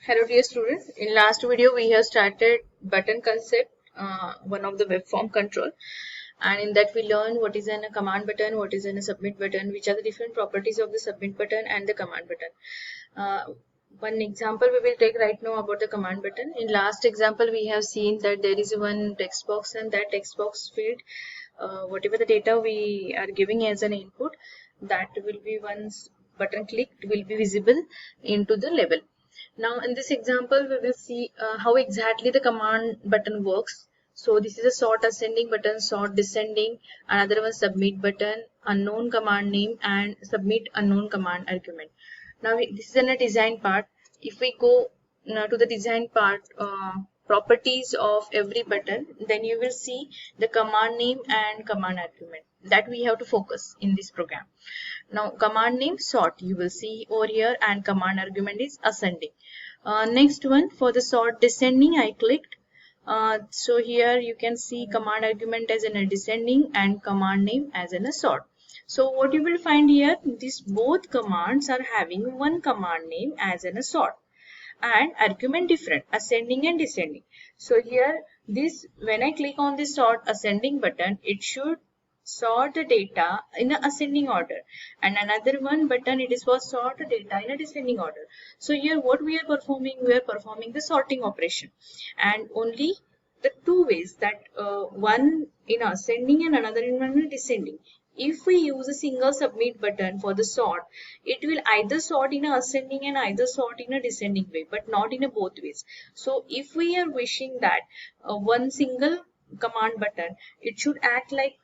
Hello dear students, in last video we have started button concept, one of the web form control, and in that we learned what is a command button, what is a submit button, which are the different properties of the submit button and the command button. One example we will take right now about the command button. In last example we have seen that there is one text box, and that text box field, whatever the data we are giving as an input, that will be once button clicked will be visible into the label. Now in this example we will see how exactly the command button works. So this is a sort ascending button, sort descending, another one submit button, unknown command name, and submit unknown command argument. Now this is in a design part. If we go to the design part, properties of every button, then you will see the command name and command argument that we have to focus in this program. Now command name sort you will see over here, and command argument is ascending. Next one, for the sort descending, I clicked. So here you can see command argument as in a descending and command name as in a sort. So what you will find here, these both commands are having one command name as in a sort, and argument different, ascending and descending. So here this, when I click on this sort ascending button, it should sort the data in a ascending order, and another one button it is for sort the data in a descending order. So here what we are performing, we are performing the sorting operation, and only the two ways, that one in ascending and another in one descending. If we use a single submit button for the sort, it will either sort in a ascending and either sort in a descending way, but not in a both ways. So if we are wishing that one single command button, it should act like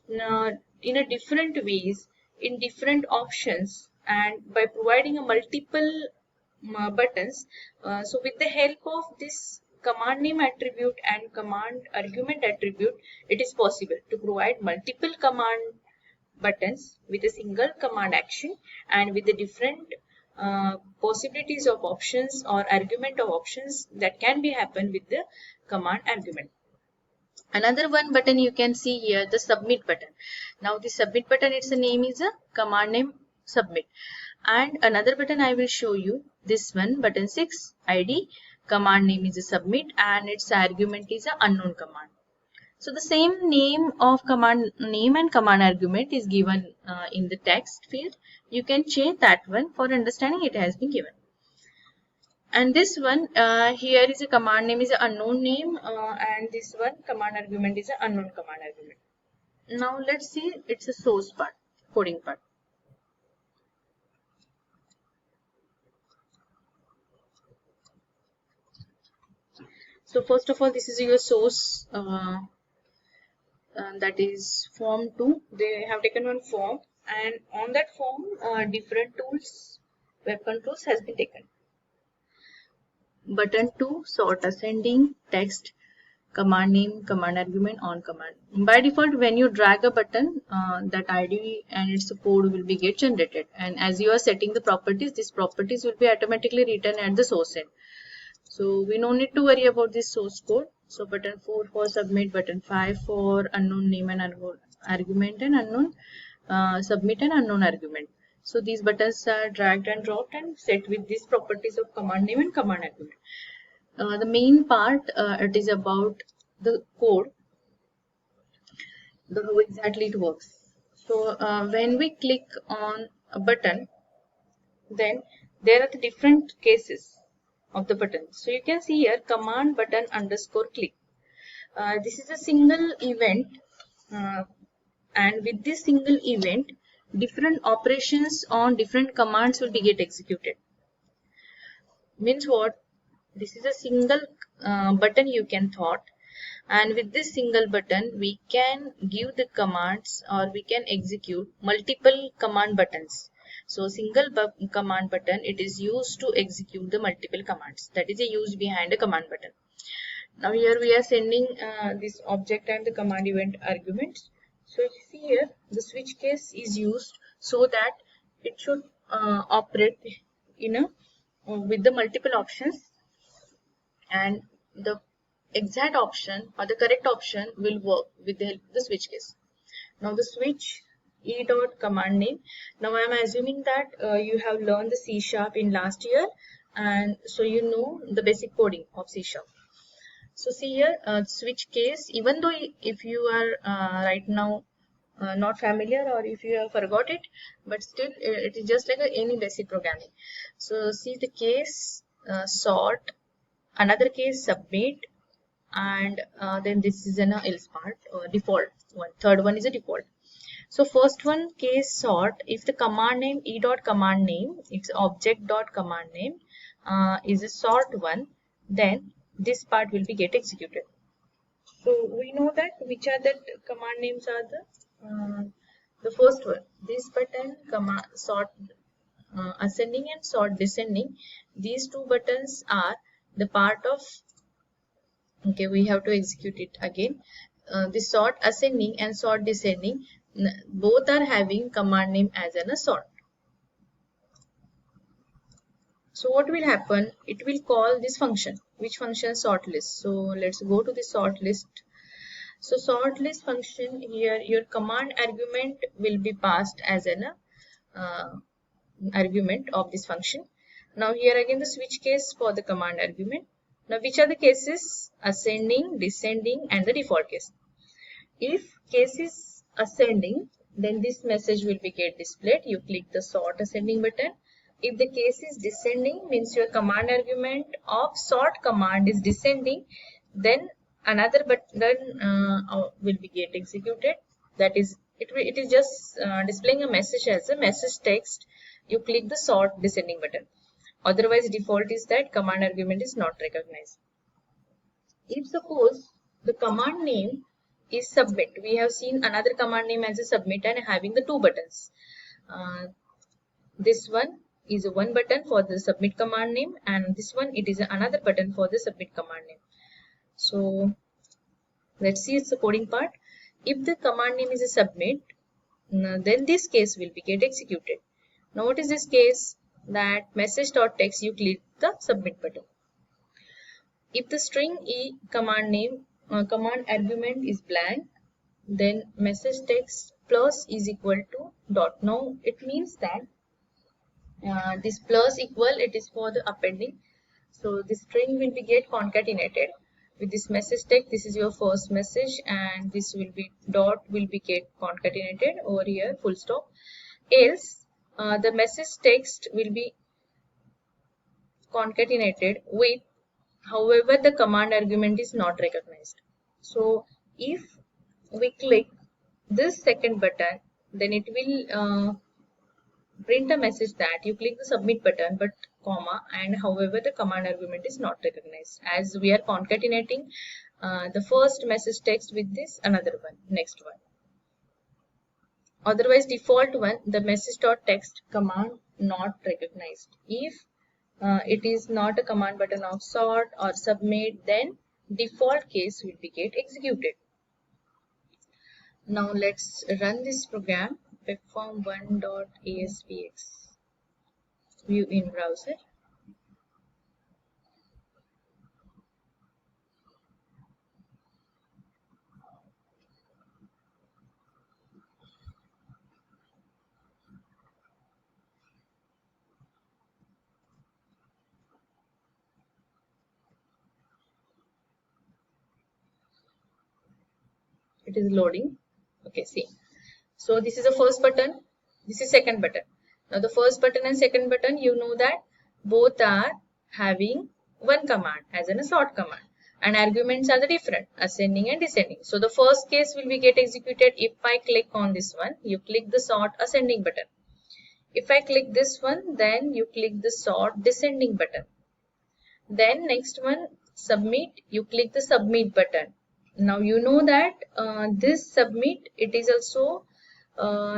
in a different ways in different options, and by providing a multiple buttons, so with the help of this command name attribute and command argument attribute, it is possible to provide multiple command buttons with a single command action, and with the different possibilities of options or argument of options that can be happen with the command argument. Another one button you can see here, the submit button. Now the submit button, its name is a command name submit, and another button I will show you, this one button 6 ID, command name is a submit and its argument is a unknown command. So the same name of command name and command argument is given in the text field. You can change that one, for understanding it has been given. And this one here is a command name is an unknown name, and this one command argument is an unknown command argument. Now let's see, it's a source part, coding part. So first of all, this is your source, that is form 2. They have taken one form, and on that form different tools, web controls has been taken. Button 2, sort ascending, text, command name, command argument, on command. By default, when you drag a button, that ID and its code will be get generated, and as you are setting the properties, these properties will be automatically written at the source end. So we no need to worry about this source code. So button 4 for submit, button 5 for unknown name and unknown argument, and unknown submit and unknown argument. So these buttons are dragged and dropped and set with these properties of command name and command argument. The main part, it is about the code, how exactly it works. So when we click on a button, then there are the different cases of the button. So you can see here command button underscore click. This is a single event, and with this single event, different operations on different commands will be get executed. Means what? This is a single button you can thought, and with this single button we can give the commands, or we can execute multiple command buttons. So single command button, it is used to execute the multiple commands. That is the use behind a command button. Now here we are sending this object and the command event arguments. So you see here the switch case is used so that it should operate in a with the multiple options, and the exact option or the correct option will work with the help of the switch case. Now the switch e dot command name. Now I am assuming that you have learned the C# in last year, and so you know the basic coding of C#. So see here, switch case, even though if you are right now not familiar or if you have forgot it, but still it is just like any basic programming. So see the case sort, another case submit, and then this is an else part, default one. Third one is a default. So first one, case sort, if the command name e dot command name, it's object dot command name is a sort one, then this part will be get executed. So we know that which are the command names are the first one, this button command sort ascending and sort descending. These two buttons are the part of, okay, we have to execute it again. The sort ascending and sort descending, both are having command name as a sort. So what will happen? It will call this function. Which function? Sort list. So let's go to the sort list. So sort list function here, your command argument will be passed as an argument of this function. Now here again the switch case for the command argument. Now which are the cases? Ascending, descending, and the default case. If case is ascending, then this message will be get displayed. You click the sort ascending button. If the case is descending, means your command argument of sort command is descending, then another button will be get executed. That is, it is just displaying a message as a message text. You click the sort descending button. Otherwise, default is that command argument is not recognized. If suppose the command name is submit, we have seen another command name as a submit and having the two buttons. This one is one button for the submit command name, and this one it is another button for the submit command name. So let's see its coding part. If the command name is a submit, then this case will be get executed. Now what is this case? That message.text, you click the submit button. If the string e command name command argument is blank, then message text plus is equal to dot. Now it means that this plus equal, it is for the appending. So the string will be get concatenated with this message text. This is your first message, and this will be dot will be get concatenated over here, full stop. Else the message text will be concatenated with, however, the command argument is not recognized. So if we click this second button, then it will print a message that you click the submit button but comma, and however the command argument is not recognized, as we are concatenating the first message text with this another one, next one. Otherwise, default one, the message.text command not recognized. If it is not a command button of sort or submit, then default case will be get executed. Now let's run this program, webform1.aspx, view in browser. It is loading. Okay, see. So this is the first button, this is second button. Now the first button and second button, you know that both are having one command as in a sort command, and arguments are the different, ascending and descending. So the first case will be get executed if I click on this one, you click the sort ascending button. If I click this one, then you click the sort descending button. Then next one, submit, you click the submit button. Now you know that this submit, it is also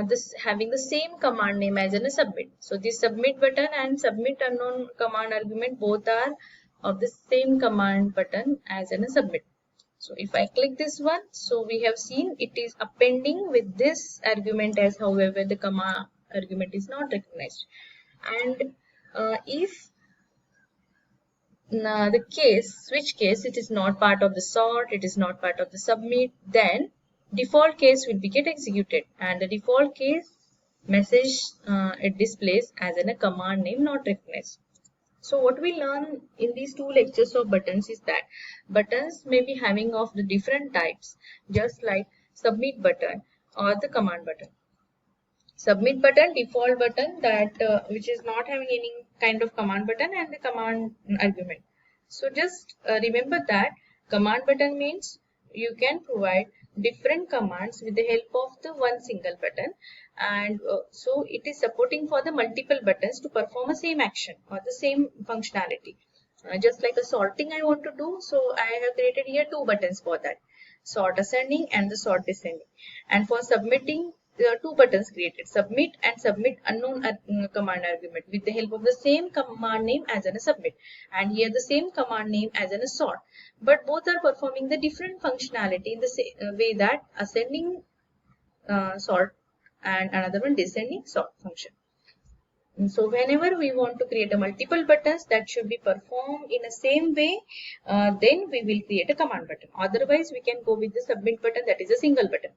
this having the same command name as in a submit. So this submit button and submit unknown command argument both are of the same command button as in a submit. So if I click this one, so we have seen it is appending with this argument, as however the command argument is not recognized. And if the case, switch case, it is not part of the sort, it is not part of the submit, then default case will be get executed, and the default case message it displays as in a command name not recognized. So what we learn in these two lectures of buttons is that buttons may be having of the different types, just like submit button or the command button. Submit button, default button, that which is not having any kind of command button and the command argument. So just remember that command button means you can provide different commands with the help of the one single button, and so it is supporting for the multiple buttons to perform a same action or the same functionality. Just like a sorting I want to do, so I have created here two buttons for that, sort ascending and the sort descending. And for submitting, there are two buttons created, submit and submit unknown command argument with the help of the same command name as in a submit, and here the same command name as in a sort, but both are performing the different functionality in the same way, that ascending sort and another one descending sort function. And so whenever we want to create a multiple buttons that should be performed in the same way, then we will create a command button. Otherwise we can go with the submit button, that is a single button.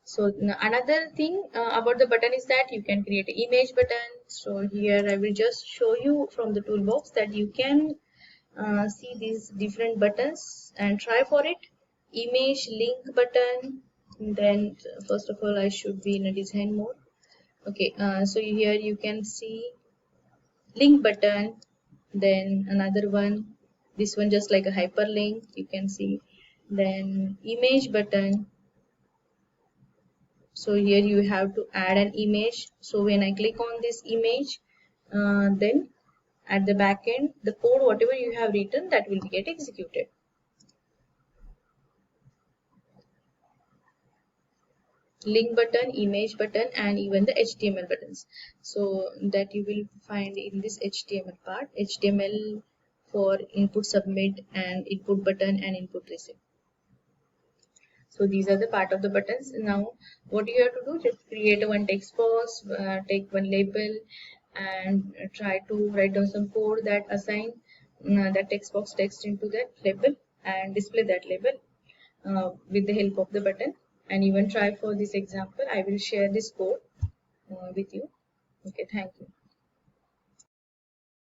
So another thing about the button is that you can create an image button. So here I will just show you from the toolbox that you can see these different buttons and try for it. Image link button. Then first of all I should be in a design mode. Okay, so here you can see link button, then another one, this one just like a hyperlink you can see, then image button. So here you have to add an image. So when I click on this image, then at the back end, the code whatever you have written, that will get executed. Link button, image button, and even the HTML buttons. So that you will find in this HTML part, HTML for input submit and input button and input receive. So these are the part of the buttons. Now what you have to do, just create one text box, take one label, and try to write down some code that assign that text box text into that label and display that label with the help of the button. And even try for this example, I will share this code with you. Okay, thank you.